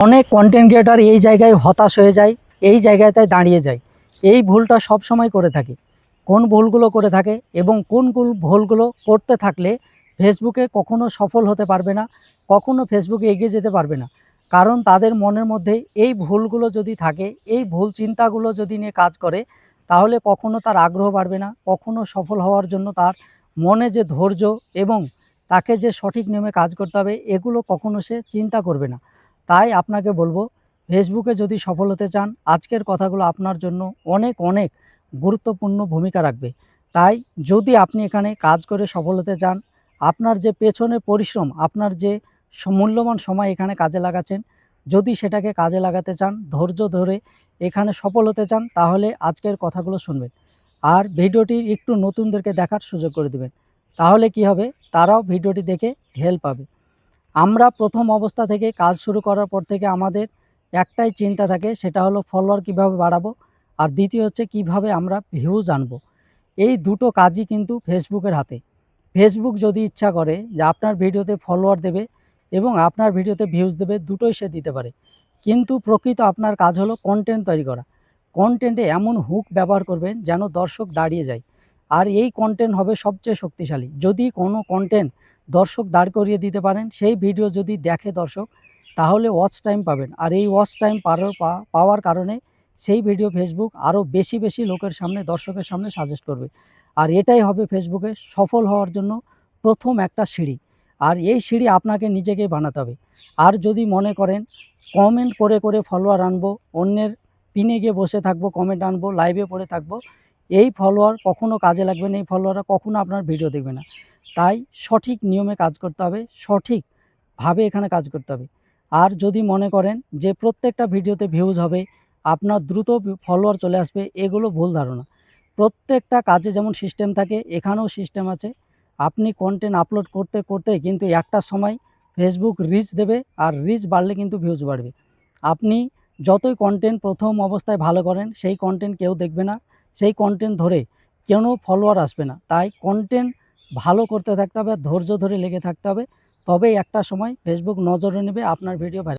অনেক content creator এই জায়গায় হতাশ হয়ে যায়, এই জায়গাটায় দাঁড়িয়ে যায়। এই ভুলটা সব সময় করে থাকে। কোন ভুলগুলো করে থাকে এবং কোন ভুলগুলো করতে থাকলে ফেসবুকে কখনো সফল হতে পারবে না, কখনো ফেসবুকে এগিয়ে যেতে পারবে না। কারণ তাদের মনের মধ্যে এই ভুলগুলো যদি থাকে, এই ভুল চিন্তাগুলো যদি নিয়ে কাজ করে, তাহলে কখনো তার আগ্রহ বাড়বে না, কখনো সফল হওয়ার জন্য তার মনে যে ধৈর্য এবং তাকে যে সঠিক নিয়মে কাজ করতে হবে, এগুলো কখনো সে চিন্তা করবে না। তাই আপনাকে বলবো, ফেসবুকে যদি সফল হতে চান, আজকের কথাগুলো আপনার জন্য অনেক অনেক গুরুত্বপূর্ণ ভূমিকা রাখবে। তাই যদি আপনি এখানে কাজ করে সফল হতে চান, আপনার যে পেছনে পরিশ্রম, আপনার যে মূল্যবান সময় এখানে কাজে লাগাচ্ছেন, যদি সেটাকে কাজে লাগাতে চান, ধৈর্য ধরে এখানে সফল হতে চান, তাহলে আজকের কথাগুলো শুনবেন। আর ভিডিওটি একটু নতুনদেরকে দেখার সুযোগ করে দেবেন। তাহলে কি হবে, তারাও ভিডিওটি দেখে হেল্প পাবে। আমরা প্রথম অবস্থা থেকে কাজ শুরু করার পর থেকে আমাদের একটাই চিন্তা থাকে, সেটা হলো ফলোয়ার কিভাবে বাড়াবো, আর দ্বিতীয় হচ্ছে কিভাবে আমরা ভিউজ আনবো। এই দুটো কাজই কিন্তু ফেসবুকের হাতে। ফেসবুক যদি ইচ্ছা করে যে আপনার ভিডিওতে ফলোয়ার দেবে এবং আপনার ভিডিওতে ভিউজ দেবে, দুটোই সে দিতে পারে। কিন্তু প্রকৃত আপনার কাজ হলো কন্টেন্ট তৈরি করা। কন্টেন্টে এমন হুক ব্যবহার করবেন যেন দর্শক দাঁড়িয়ে যায়। আর এই কন্টেন্ট হবে সবচেয়ে শক্তিশালী। যদি কোনো কন্টেন্ট দর্শক দাঁড় করিয়ে দিতে পারেন, সেই ভিডিও যদি দেখে দর্শক, তাহলে ওয়াচ টাইম পাবেন। আর এই ওয়াচ টাইম পাওয়ার কারণে সেই ভিডিও ফেসবুক আরও বেশি বেশি লোকের সামনে, দর্শকের সামনে সাজেস্ট করবে। আর এটাই হবে ফেসবুকে সফল হওয়ার জন্য প্রথম একটা সিঁড়ি। আর এই সিঁড়ি আপনাকে নিজেকেই বানাতে হবে। আর যদি মনে করেন কমেন্ট করে করে ফলোয়ার আনবো, অন্যের পিনে গিয়ে বসে থাকবো, কমেন্ট আনবো, লাইভে পড়ে থাকবো, এই ফলোয়ার কখনো কাজে লাগবে না, এই ফলোয়াররা কখনো আপনার ভিডিও দেখবে না। তাই সঠিক নিয়মে কাজ করতে হবে, সঠিকভাবে এখানে কাজ করতে হবে। আর যদি মনে করেন যে প্রত্যেকটা ভিডিওতে ভিউজ হবে, আপনার দ্রুত ফলোয়ার চলে আসবে, এগুলো ভুল ধারণা। প্রত্যেকটা কাজে যেমন সিস্টেম থাকে, এখানেও সিস্টেম আছে। আপনি কন্টেন্ট আপলোড করতে করতে কিন্তু একটা সময় ফেসবুক রিচ দেবে, আর রিচ বাড়লে কিন্তু ভিউজ বাড়বে। আপনি যতই কন্টেন্ট প্রথম অবস্থায় ভালো করেন, সেই কন্টেন্ট কেউ দেখবে না, সেই কন্টেন্ট ধরে কোনো ফলোয়ার আসবে না। তাই কন্টেন্ট ভালো করতে থাকতে হবে, ধৈর্য ধরে লেগে থাকতে হবে। তবেই একটা সময় ফেসবুক নজরে নেবে, আপনার ভিডিও ভাইরাল।